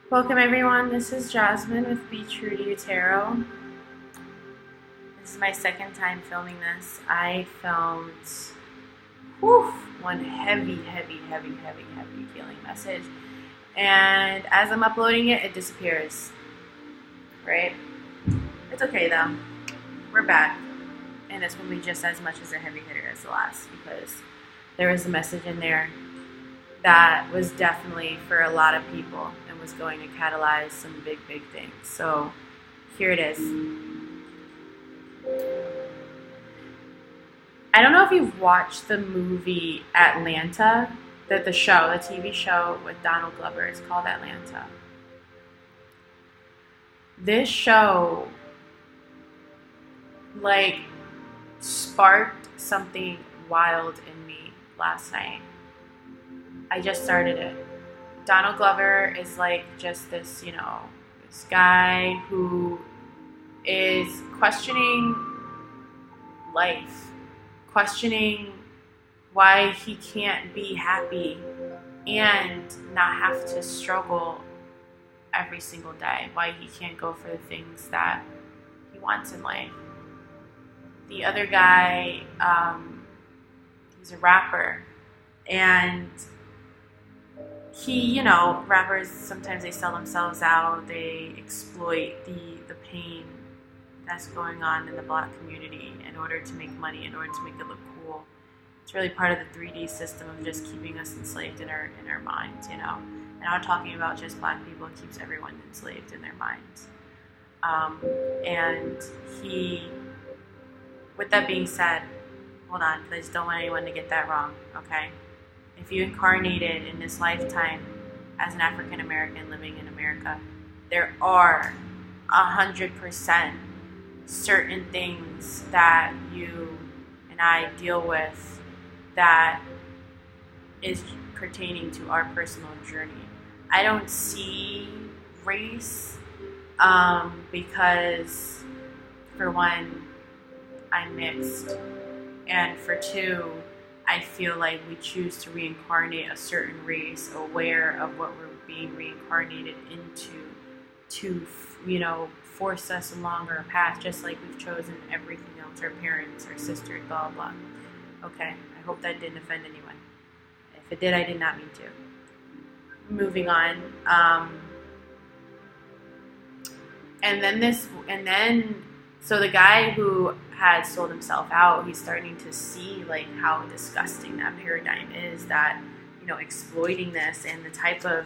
Welcome everyone, this is Jasmine with Be True to You Tarot. This is my second time filming this. I filmed one heavy healing message. And as I'm uploading it, it disappears. Right? It's okay though. We're back. And it's going to be just as much as a heavy hitter as the last because there was a message in there that was definitely for a lot of people and was going to catalyze some big things. So here it is. I don't know if you've watched the movie Atlanta, the TV show with Donald Glover. It's called Atlanta. This show sparked something wild in me last night. I just started it. Donald Glover is just this, this guy who is questioning life, questioning why he can't be happy and not have to struggle every single day, why he can't go for the things that he wants in life. The other guy, he's a rapper, and rappers, sometimes they sell themselves out, they exploit the pain that's going on in the Black community in order to make money, in order to make it look cool. It's really part of the 3D system of just keeping us enslaved in our minds, And I'm not talking about just Black people, it keeps everyone enslaved in their minds. And with that being said, hold on, because I just don't want anyone to get that wrong, okay? If you incarnated in this lifetime as an African American living in America, there are 100% certain things that you and I deal with that is pertaining to our personal journey. I don't see race because, for one, I'm mixed, and for two, I feel like we choose to reincarnate a certain race, aware of what we're being reincarnated into, to force us along our path, just like we've chosen everything else, our parents, our sisters, blah blah. Okay, I hope that didn't offend anyone. If it did, I did not mean to. Moving on. So the guy who had sold himself out, he's starting to see how disgusting that paradigm is, that exploiting this and the type of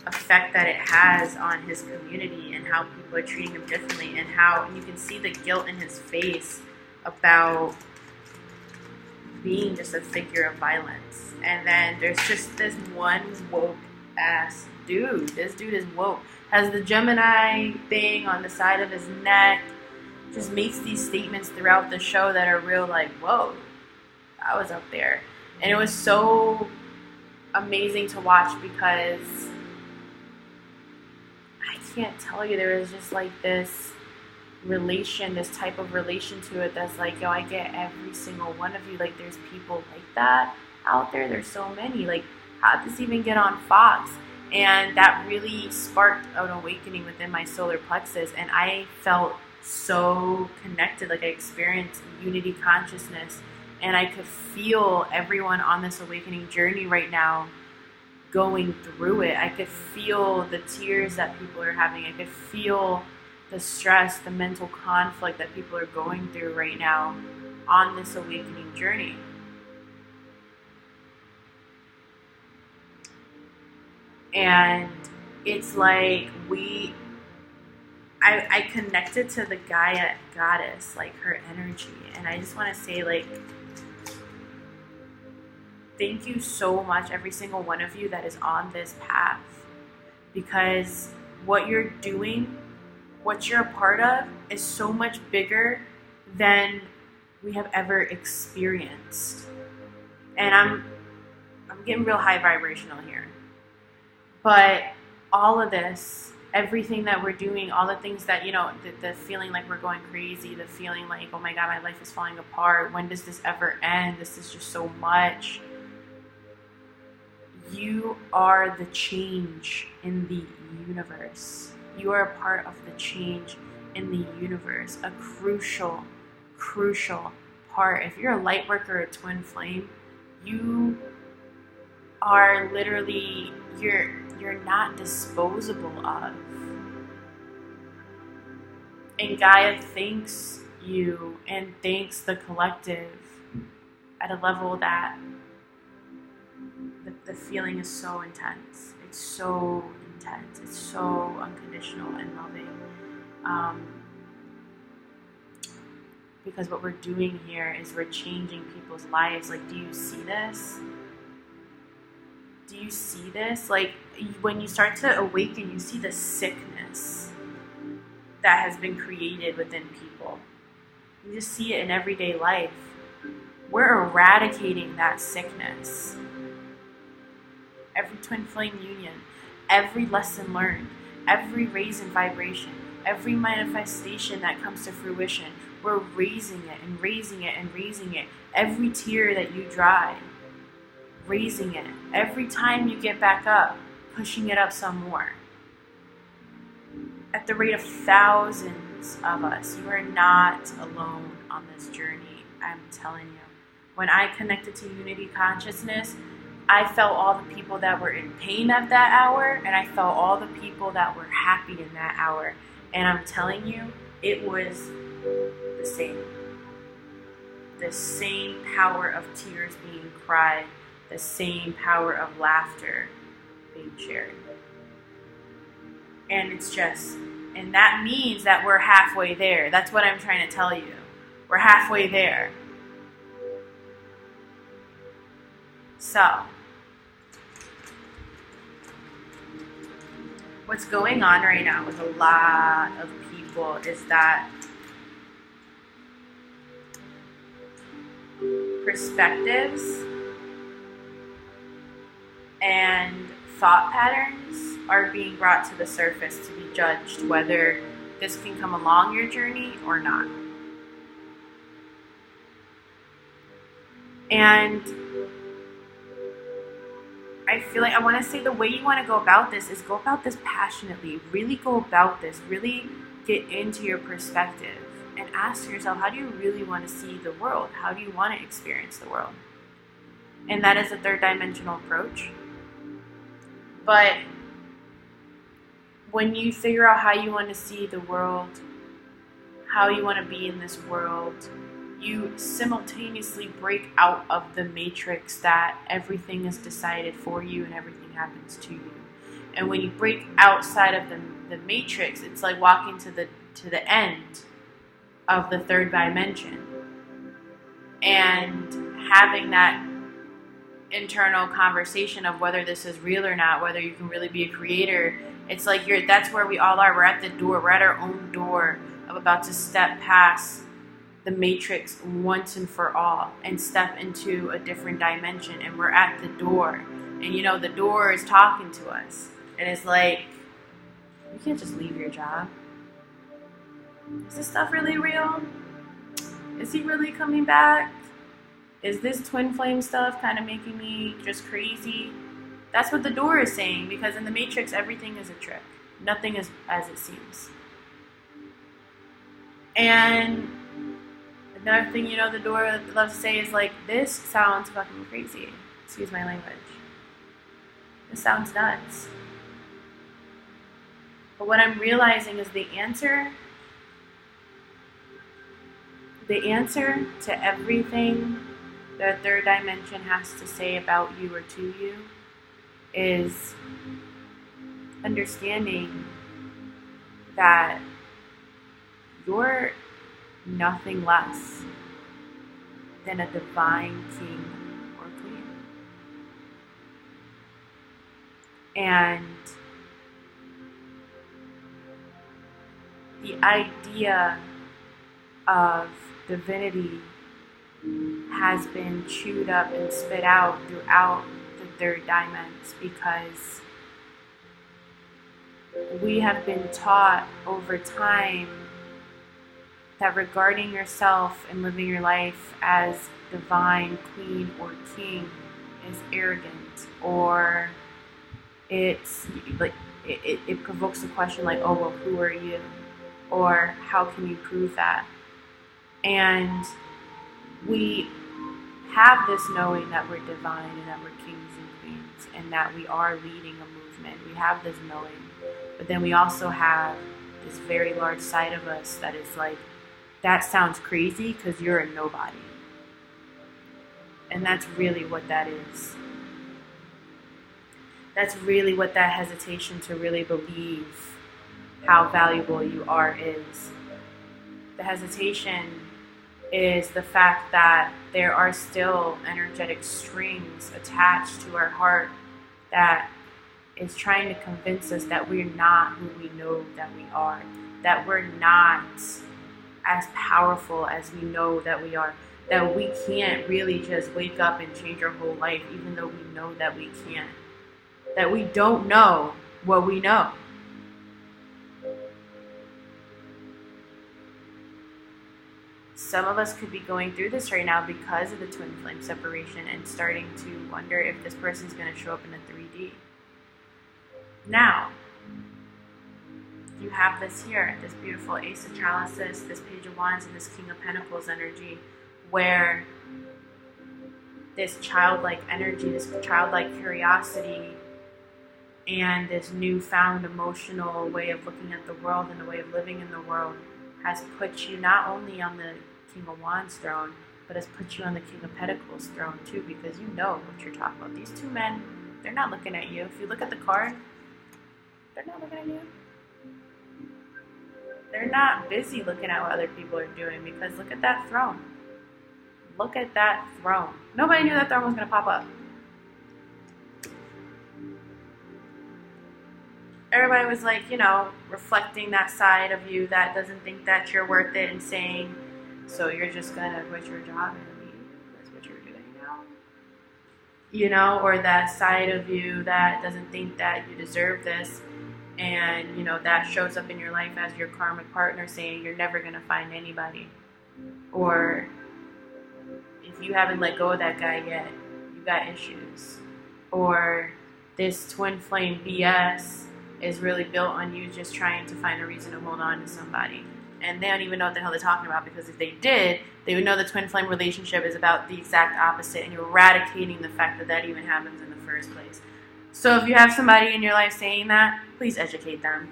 effect that it has on his community and how people are treating him differently, and how you can see the guilt in his face about being just a figure of violence. And then there's just this one woke ass dude. This dude is woke, has the Gemini thing on the side of his neck, just makes these statements throughout the show that are real whoa, I was up there. And it was so amazing to watch because I can't tell you, there was just this type of relation to it that's yo, I get every single one of you. There's people like that out there. There's so many. How did this even get on Fox? And that really sparked an awakening within my solar plexus, and I felt so connected. I experienced unity consciousness, and I could feel everyone on this awakening journey right now going through it. I could feel the tears that people are having. I could feel the stress, the mental conflict that people are going through right now on this awakening journey. And it's I connected to the Gaia goddess, her energy. And I just want to say, thank you so much, every single one of you that is on this path. Because what you're doing, what you're a part of, is so much bigger than we have ever experienced. And I'm getting real high vibrational here. But all of this, everything that we're doing, all the things that, the feeling we're going crazy, the feeling oh my God, my life is falling apart. When does this ever end? This is just so much. You are the change in the universe. You are a part of the change in the universe. A crucial part. If you're a light worker or a twin flame, you are literally, you're not disposable of. And Gaia thanks you and thanks the collective at a level that the feeling is so intense. It's so intense. It's so unconditional and loving. Because what we're doing here is we're changing people's lives. Like, do you see this? Do you see this? Like, when you start to awaken, you see the sickness that has been created within people. You just see it in everyday life. We're eradicating that sickness. Every twin flame union, every lesson learned, every raise in vibration, every manifestation that comes to fruition, we're raising it and raising it and raising it. Every tear that you dry, raising it. Every time you get back up, pushing it up some more. At the rate of thousands of us, you are not alone on this journey, I'm telling you. When I connected to Unity Consciousness, I felt all the people that were in pain at that hour, and I felt all the people that were happy in that hour. And I'm telling you, it was the same. The same power of tears being cried, the same power of laughter being shared. And and that means that we're halfway there. That's what I'm trying to tell you. We're halfway there. So, what's going on right now with a lot of people is that perspectives and thought patterns are being brought to the surface to be judged, whether this can come along your journey or not. And I feel like I want to say the way you want to go about this is go about this passionately. Really go about this. Really get into your perspective and ask yourself, how do you really want to see the world? How do you want to experience the world? And that is a third dimensional approach. But when you figure out how you want to see the world, how you want to be in this world, you simultaneously break out of the matrix that everything is decided for you and everything happens to you. And when you break outside of the matrix, it's like walking to the end of the third dimension and having that internal conversation of whether this is real or not, whether you can really be a creator. It's like that's where we all are. We're at the door. We're at our own door of about to step past the matrix once and for all and step into a different dimension. And we're at the door. And the door is talking to us. And it's like, you can't just leave your job. Is this stuff really real? Is he really coming back? Is this twin flame stuff kind of making me just crazy? That's what the door is saying, because in the matrix, everything is a trick. Nothing is as it seems. And another thing, the door loves to say is like, this sounds fucking crazy. Excuse my language. This sounds nuts. But what I'm realizing is the answer to everything the third dimension has to say about you or to you is understanding that you're nothing less than a divine king or queen. And the idea of divinity has been chewed up and spit out throughout the third dimension, because we have been taught over time that regarding yourself and living your life as divine queen or king is arrogant, or it's like it provokes a question like, oh, well, who are you? Or how can you prove that? And we have this knowing that we're divine and that we're kings and queens and that we are leading a movement. We have this knowing. But then we also have this very large side of us that is like, that sounds crazy because you're a nobody. And that's really what that is. That's really what that hesitation to really believe how valuable you are is. The hesitation is the fact that there are still energetic strings attached to our heart that is trying to convince us that we're not who we know that we are, that we're not as powerful as we know that we are, that we can't really just wake up and change our whole life, even though we know that we can't, that we don't know what we know. Some of us could be going through this right now because of the twin flame separation and starting to wonder if this person's going to show up in a 3D. Now, you have this here, this beautiful Ace of Chalices, this Page of Wands, and this King of Pentacles energy, where this childlike energy, this childlike curiosity, and this newfound emotional way of looking at the world and the way of living in the world has put you not only on the King of Wands throne, but has put you on the King of Pentacles throne too, because you know what you're talking about. These two men, they're not looking at you. If you look at the card, they're not looking at you. They're not busy looking at what other people are doing, because look at that throne. Look at that throne. Nobody knew that throne was going to pop up. Everybody was like, you know, reflecting that side of you that doesn't think that you're worth it and saying, so you're just going to quit your job and leave. That's what you're doing now. You know, or that side of you that doesn't think that you deserve this. And, you know, that shows up in your life as your karmic partner saying you're never going to find anybody. Or if you haven't let go of that guy yet, you got issues. Or this twin flame BS is really built on you just trying to find a reason to hold on to somebody. And they don't even know what the hell they're talking about, because if they did, they would know the twin flame relationship is about the exact opposite, and you're eradicating the fact that that even happens in the first place. So if you have somebody in your life saying that, please educate them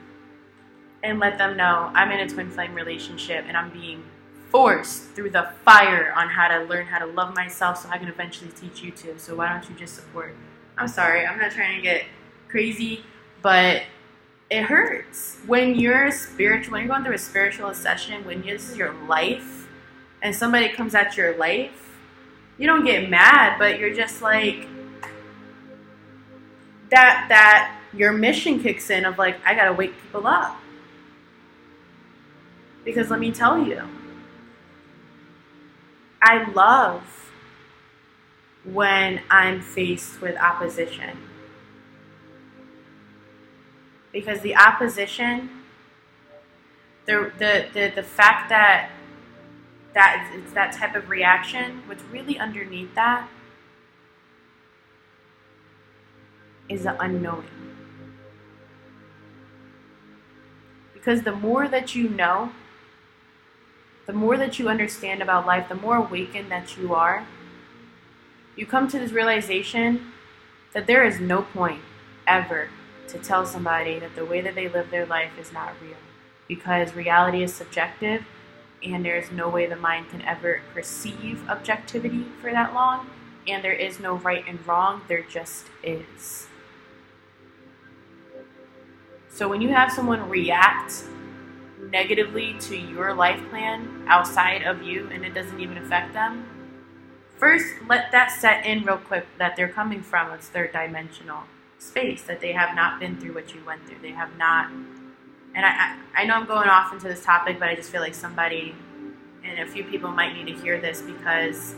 and let them know, I'm in a twin flame relationship and I'm being forced through the fire on how to learn how to love myself so I can eventually teach you to. So why don't you just support? I'm sorry, I'm not trying to get crazy, but it hurts when you're spiritual, when you're going through a spiritual session, when this is your life and somebody comes at your life, you don't get mad, but you're just like, that your mission kicks in of like, I gotta wake people up. Because let me tell you, I love when I'm faced with opposition. Because the opposition, the fact that it's that type of reaction, what's really underneath that is the unknowing. Because the more that you know, the more that you understand about life, the more awakened that you are, you come to this realization that there is no point ever to tell somebody that the way that they live their life is not real. Because reality is subjective, and there is no way the mind can ever perceive objectivity for that long, and there is no right and wrong, there just is. So when you have someone react negatively to your life plan outside of you and it doesn't even affect them, first let that set in real quick that they're coming from a third dimensional space, that they have not been through what you went through. They have not, and I know I'm going off into this topic, but I just feel like somebody and a few people might need to hear this, because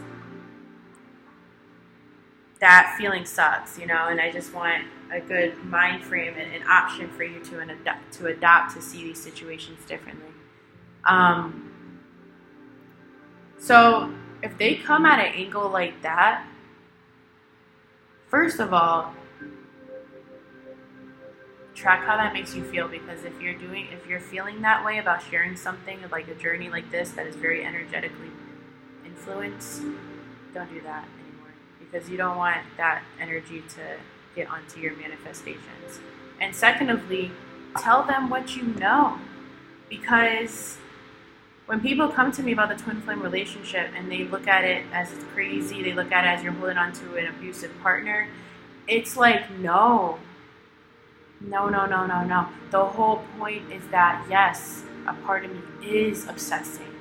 that feeling sucks, you know, and I just want a good mind frame and an option for you to adopt to see these situations differently. So if they come at an angle like that, First of all, track how that makes you feel, because if you're feeling that way about sharing something like a journey like this that is very energetically influenced, don't do that anymore, because you don't want that energy to get onto your manifestations. And secondly, tell them what you know, because when people come to me about the twin flame relationship and they look at it as it's crazy, they look at it as you're holding on to an abusive partner, it's like, no. The whole point is that, yes, a part of me is obsessing.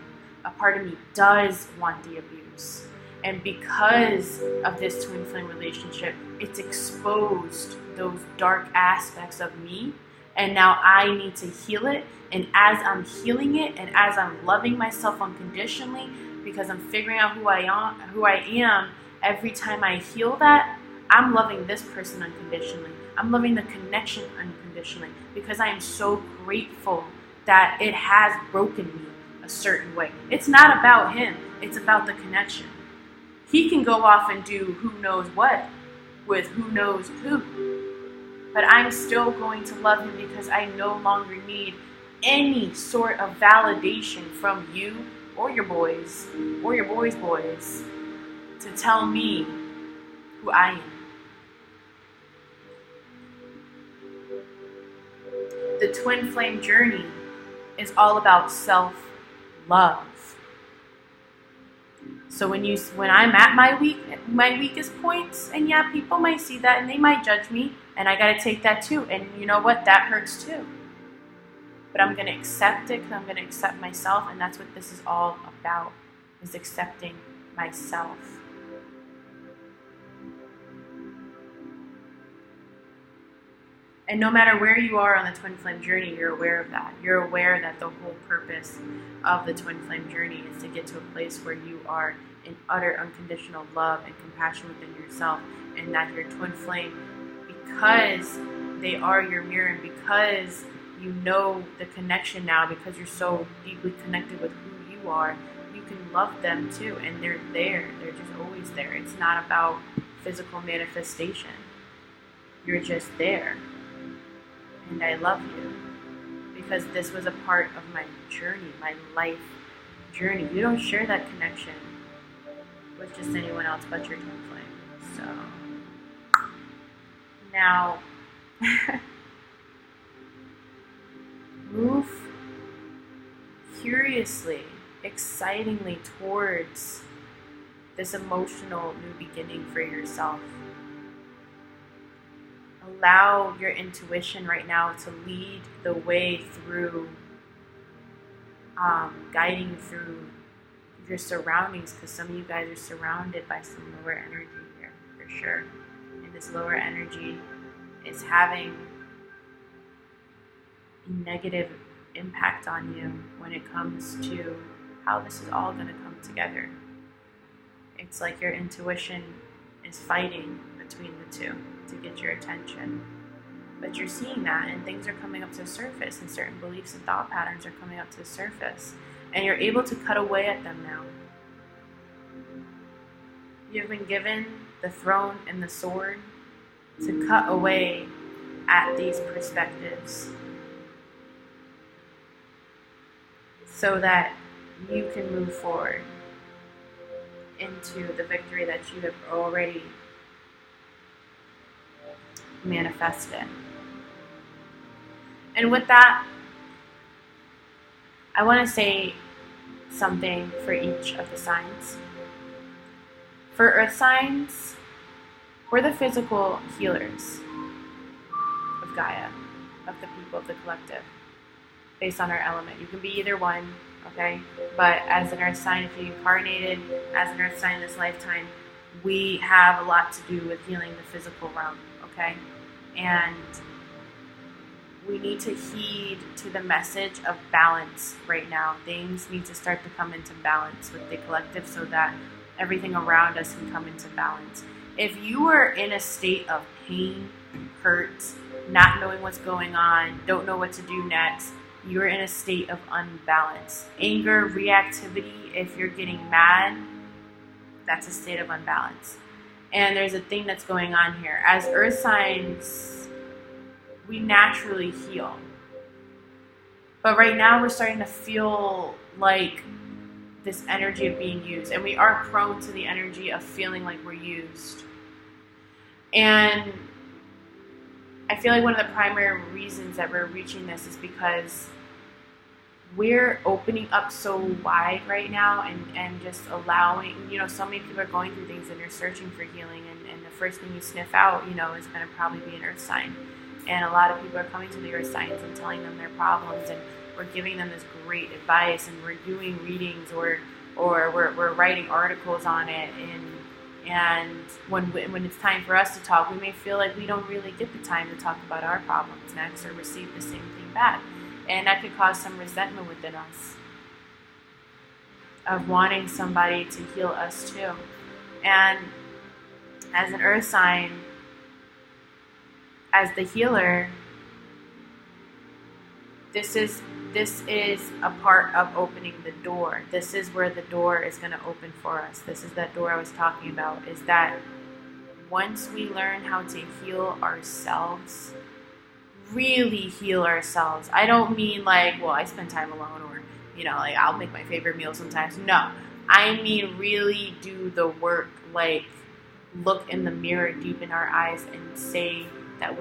A part of me does want the abuse. And because of this twin flame relationship, it's exposed those dark aspects of me. And now I need to heal it. And as I'm healing it, and as I'm loving myself unconditionally, because I'm figuring out who I am, every time I heal that, I'm loving this person unconditionally. I'm loving the connection unconditionally, because I am so grateful that it has broken me a certain way. It's not about him. It's about the connection. He can go off and do who knows what with who knows who. But I'm still going to love him, because I no longer need any sort of validation from you or your boys or your boys' boys to tell me who I am. The twin flame journey is all about self-love. So when I'm at my weakest points, and yeah, people might see that and they might judge me, and I gotta take that too. And you know what? That hurts too. But I'm gonna accept it, because I'm gonna accept myself, and that's what this is all about, is accepting myself. And no matter where you are on the twin flame journey, you're aware of that. You're aware that the whole purpose of the twin flame journey is to get to a place where you are in utter unconditional love and compassion within yourself, and that your twin flame, because they are your mirror, and because you know the connection now, because you're so deeply connected with who you are, you can love them too, and they're there. They're just always there. It's not about physical manifestation. You're just there. And I love you, because this was a part of my journey, my life journey. You don't share that connection with just anyone else but your twin flame. So now move curiously, excitingly towards this emotional new beginning for yourself. Allow your intuition right now to lead the way through, guiding you through your surroundings, because some of you guys are surrounded by some lower energy here, for sure. And this lower energy is having a negative impact on you when it comes to how this is all going to come together. It's like your intuition is fighting between the two to get your attention. But you're seeing that, and things are coming up to the surface, and certain beliefs and thought patterns are coming up to the surface, and you're able to cut away at them now. You've been given the throne and the sword to cut away at these perspectives, so that you can move forward into the victory that you have already manifested. And with that, I want to say something for each of the signs. For earth signs, we're the physical healers of Gaia, of the people, of the collective, based on our element. You can be either one, okay? But as an earth sign, if you incarnated as an earth sign this lifetime, we have a lot to do with healing the physical realm, okay? And we need to heed to the message of balance right now. Things need to start to come into balance with the collective, so that everything around us can come into balance. If you are in a state of pain, hurt, not knowing what's going on, don't know what to do next, you're in a state of unbalance. Anger, reactivity, if you're getting mad, that's a state of unbalance. And there's a thing that's going on here. As earth signs, we naturally heal. But right now we're starting to feel like this energy of being used. And we are prone to the energy of feeling like we're used. And I feel like one of the primary reasons that we're reaching this is because we're opening up so wide right now and just allowing, so many people are going through things and they're searching for healing, and the first thing you sniff out, is going to probably be an earth sign. And a lot of people are coming to the earth signs and telling them their problems, and we're giving them this great advice, and we're doing readings or we're writing articles on it, and when it's time for us to talk, we may feel like we don't really get the time to talk about our problems next or receive the same thing back. And that could cause some resentment within us of wanting somebody to heal us too. And as an earth sign, as the healer, this is a part of opening the door. This is where the door is going to open for us. This is that door I was talking about, is that once we learn how to heal ourselves, really heal ourselves. I don't mean like, well, I spend time alone, or, like I'll make my favorite meal sometimes. No, I mean really do the work, like look in the mirror deep in our eyes and say that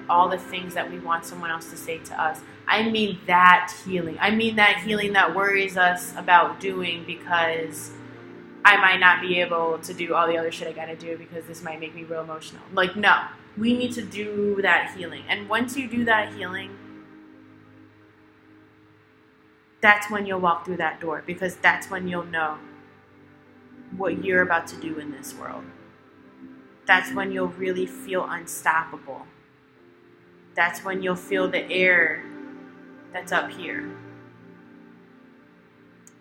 all the things that we want someone else to say to us. I mean that healing. I mean that healing that worries us about doing because I might not be able to do all the other shit I gotta do because this might make me real emotional. Like, no. We need to do that healing. And once you do that healing, that's when you'll walk through that door, because that's when you'll know what you're about to do in this world. That's when you'll really feel unstoppable. That's when you'll feel the air that's up here.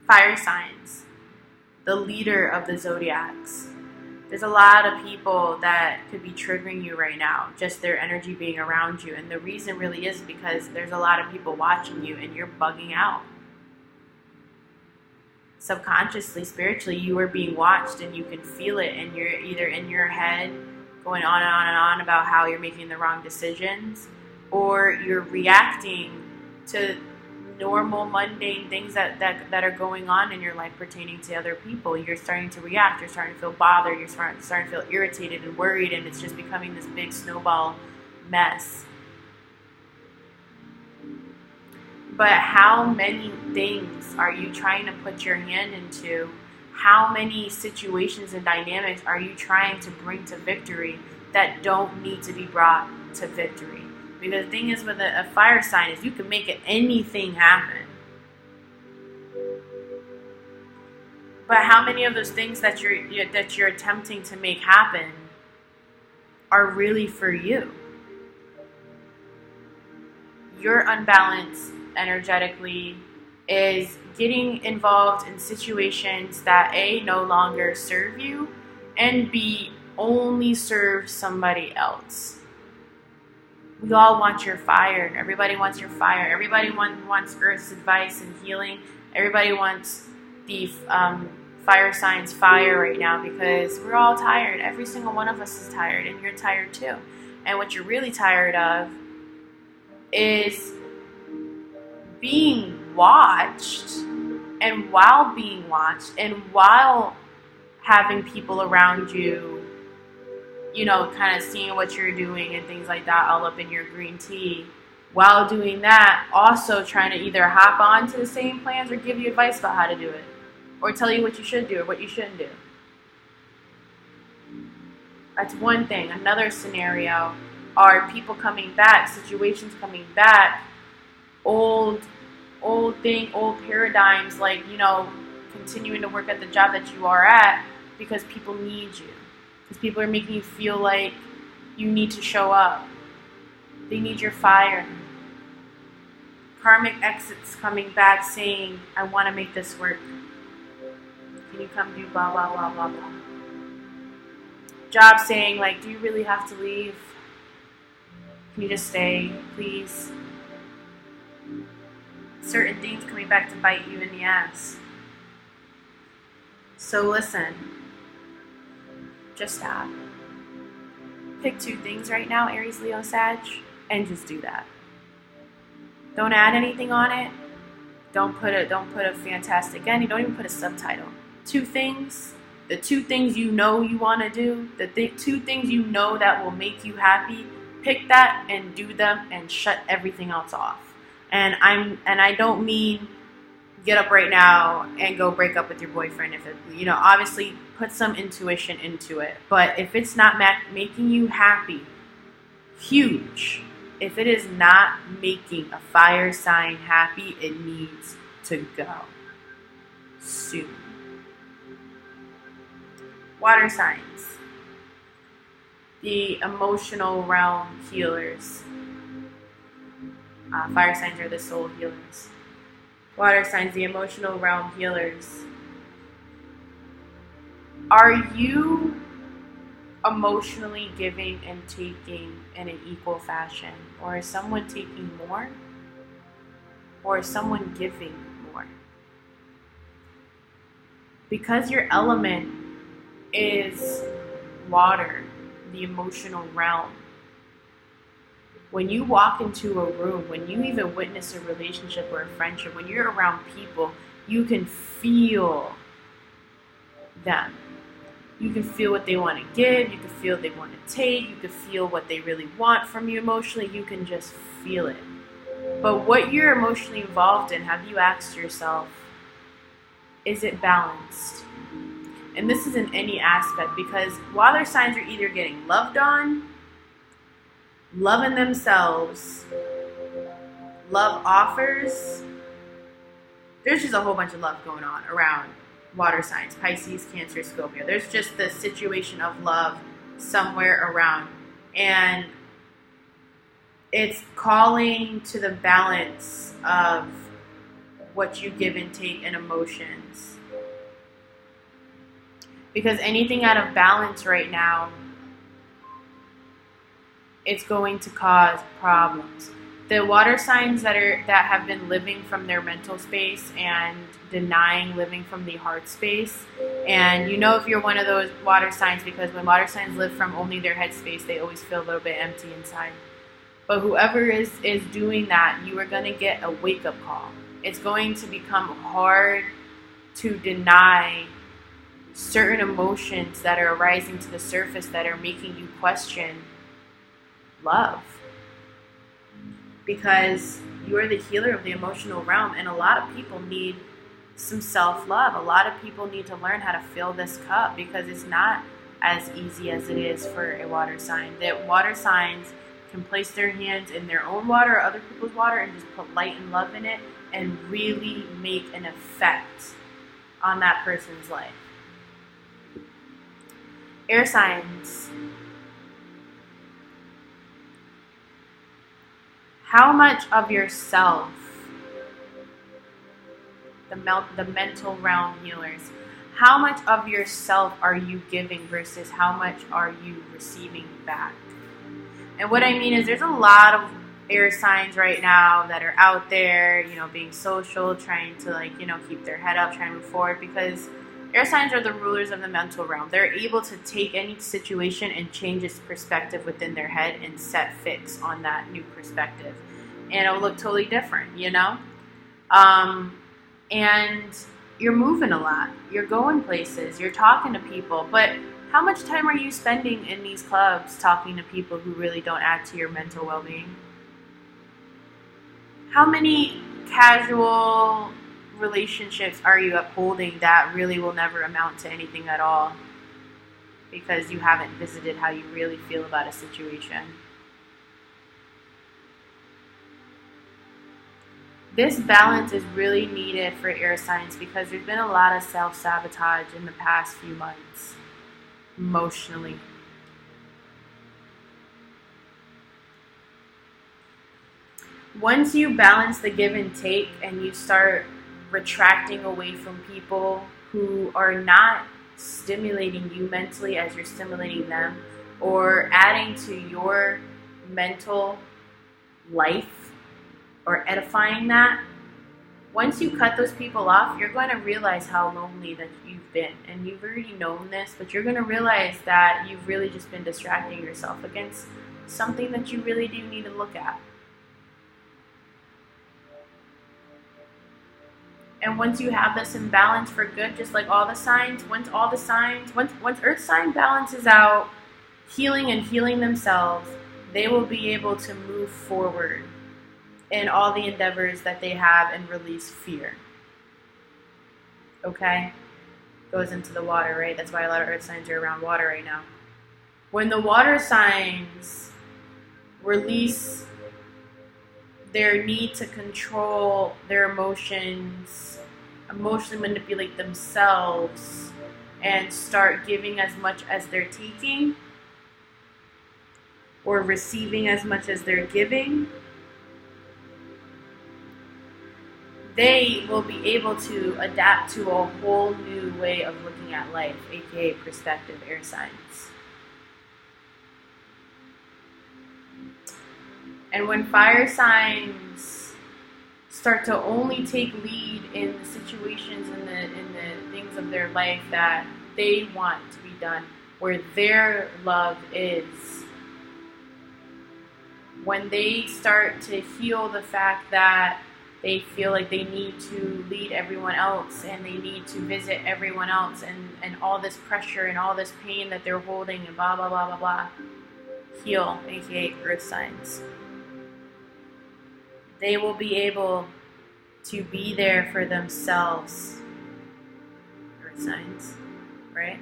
Fire signs, the leader of the zodiacs. There's a lot of people that could be triggering you right now, just their energy being around you. And the reason really is because there's a lot of people watching you and you're bugging out. Subconsciously, spiritually, you are being watched and you can feel it, and you're either in your head going on and on and on about how you're making the wrong decisions, or you're reacting to normal, mundane things that are going on in your life pertaining to other people. You're starting to react. You're starting to feel bothered. You're starting to feel irritated and worried, and it's just becoming this big snowball mess. But how many things are you trying to put your hand into? How many situations and dynamics are you trying to bring to victory that don't need to be brought to victory? Because the thing is with a fire sign is you can make anything happen. But how many of those things that you're attempting to make happen are really for you? Your unbalance energetically is getting involved in situations that A, no longer serve you, and B, only serve somebody else. We all want your fire. Everybody wants your fire. Everybody wants Earth's advice and healing. Everybody wants the fire signs fire right now, because we're all tired. Every single one of us is tired, and you're tired too. And what you're really tired of is being watched, and while being watched, and while having people around you, kind of seeing what you're doing and things like that all up in your green tea, while doing that, also trying to either hop on to the same plans or give you advice about how to do it, or tell you what you should do or what you shouldn't do. That's one thing. Another scenario are people coming back, situations coming back, old paradigms, like, continuing to work at the job that you are at because people need you. Because people are making you feel like you need to show up. They need your fire. Karmic exits coming back saying, I want to make this work. Can you come do blah, blah, blah, blah, blah. Job saying, like, do you really have to leave? Can you just stay, please? Certain things coming back to bite you in the ass. So listen. Just stop. Pick 2 things right now, Aries, Leo, Sag, and just do that. Don't add anything on it. Don't put a fantastic ending. Don't even put a subtitle. 2 things. The 2 things you know you want to do. The 2 things you know that will make you happy. Pick that and do them and shut everything else off. And I don't mean get up right now and go break up with your boyfriend. If it, obviously put some intuition into it. But if it's not making you happy, huge. If it is not making a fire sign happy, it needs to go soon. Water signs. The emotional realm healers. Fire signs are the soul healers. Water signs, the emotional realm healers. Are you emotionally giving and taking in an equal fashion? Or is someone taking more? Or is someone giving more? Because your element is water, the emotional realm. When you walk into a room, when you even witness a relationship or a friendship, when you're around people, you can feel them. You can feel what they want to give. You can feel what they want to take. You can feel what they really want from you emotionally. You can just feel it. But what you're emotionally involved in, have you asked yourself, is it balanced? And this is in any aspect, because water signs are either getting loved on, loving themselves, love offers. There's just a whole bunch of love going on around water signs, Pisces, Cancer, Scorpio. There's just the situation of love somewhere around. And it's calling to the balance of what you give and take in emotions. Because anything out of balance right now, it's going to cause problems. The water signs that have been living from their mental space and denying living from the heart space. And if you're one of those water signs, because when water signs live from only their head space, they always feel a little bit empty inside. But whoever is doing that, you are going to get a wake-up call. It's going to become hard to deny certain emotions that are arising to the surface that are making you question love. Because you are the healer of the emotional realm, and a lot of people need some self-love. A lot of people need to learn how to fill this cup, because it's not as easy as it is for a water sign. That water signs can place their hands in their own water or other people's water and just put light and love in it and really make an effect on that person's life. Air signs. How much of yourself, the mental realm healers, how much of yourself are you giving versus how much are you receiving back? And what I mean is, there's a lot of air signs right now that are out there, being social, trying to keep their head up, trying to move forward, because air signs are the rulers of the mental realm. They're able to take any situation and change its perspective within their head and set fix on that new perspective. And it'll look totally different, And you're moving a lot. You're going places. You're talking to people. But how much time are you spending in these clubs talking to people who really don't add to your mental well-being? How many casual relationships are you upholding that really will never amount to anything at all, because you haven't visited how you really feel about a situation? This balance is really needed for air signs, because there's been a lot of self-sabotage in the past few months, emotionally. Once you balance the give and take and you start retracting away from people who are not stimulating you mentally as you're stimulating them, or adding to your mental life or edifying that, Once you cut those people off, you're going to realize how lonely that you've been. And you've already known this, but you're going to realize that you've really just been distracting yourself against something that you really do need to look at. And once you have this imbalance for good, just like all the signs, once Earth sign balances out, healing themselves, they will be able to move forward in all the endeavors that they have and release fear. Okay? Goes into the water, right? That's why a lot of Earth signs are around water right now. When the water signs release their need to control their emotions, emotionally manipulate themselves, and start giving as much as they're taking, or receiving as much as they're giving, they will be able to adapt to a whole new way of looking at life, aka perspective, air signs. And when fire signs start to only take lead in the situations and the things of their life that they want to be done, where their love is, when they start to heal the fact that they feel like they need to lead everyone else and they need to visit everyone else, and all this pressure and all this pain that they're holding and blah, blah, blah, blah, blah. Heal, aka earth signs. They will be able to be there for themselves. Earth signs, right?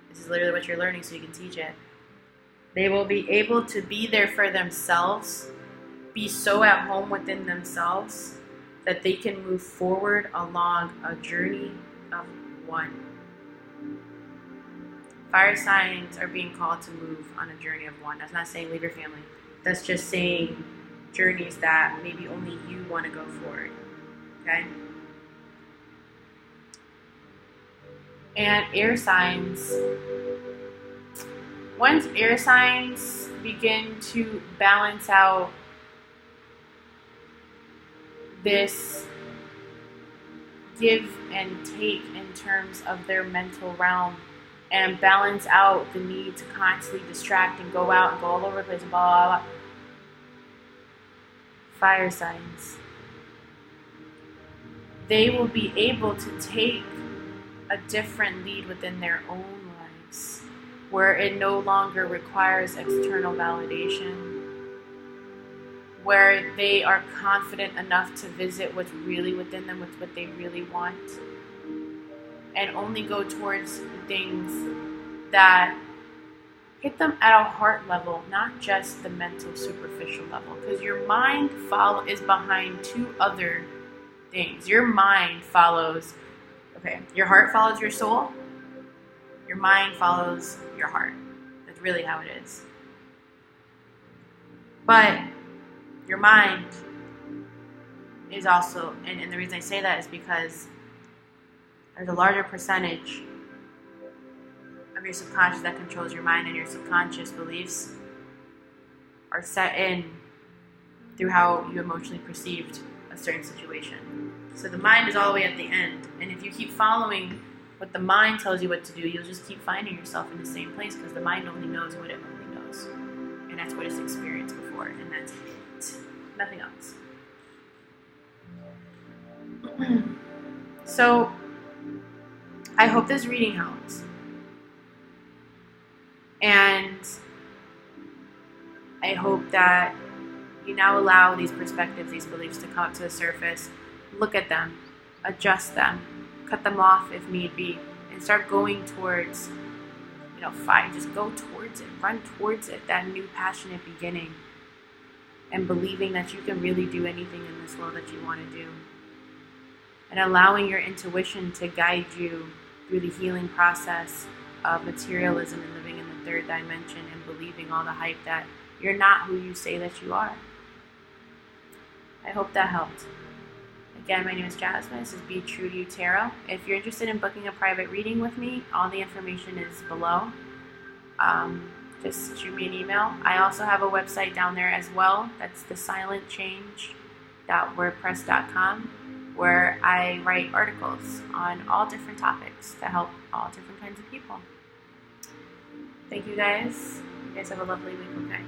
This is literally what you're learning so you can teach it. They will be able to be there for themselves, be so at home within themselves that they can move forward along a journey of one. Fire signs are being called to move on a journey of one. That's not saying leave your family. That's just saying journeys that maybe only you want to go forward. Okay? And air signs. Once air signs begin to balance out this give and take in terms of their mental realm, and balance out the need to constantly distract and go out and go all over the place and blah, blah, blah. Fire signs. They will be able to take a different lead within their own lives, where it no longer requires external validation, where they are confident enough to visit what's really within them, what's what they really want, and only go towards the things that hit them at a heart level, not just the mental superficial level. Because your mind is behind two other things. Your mind follows, your heart follows your soul. Your mind follows your heart. That's really how it is. But your mind is also, and the reason I say that is because there's a larger percentage of your subconscious that controls your mind, and your subconscious beliefs are set in through how you emotionally perceived a certain situation. So the mind is all the way at the end, and if you keep following what the mind tells you what to do, you'll just keep finding yourself in the same place, because the mind only knows what it only knows, and that's what it's experienced before, and that's it. Nothing else. So I hope this reading helps. And I hope that you now allow these perspectives, these beliefs to come up to the surface. Look at them, adjust them, cut them off if need be, and start going towards, fire. Just go towards it, run towards it, that new passionate beginning, and believing that you can really do anything in this world that you want to do. And allowing your intuition to guide you through the healing process of materialism and living in the third dimension, and believing all the hype that you're not who you say that you are. I hope that helped. Again, my name is Jasmine. This is Be True to You Tarot. If you're interested in booking a private reading with me, all the information is below. Just shoot me an email. I also have a website down there as well. That's thesilentchange.wordpress.com. where I write articles on all different topics to help all different kinds of people. Thank you guys. You guys have a lovely week, okay?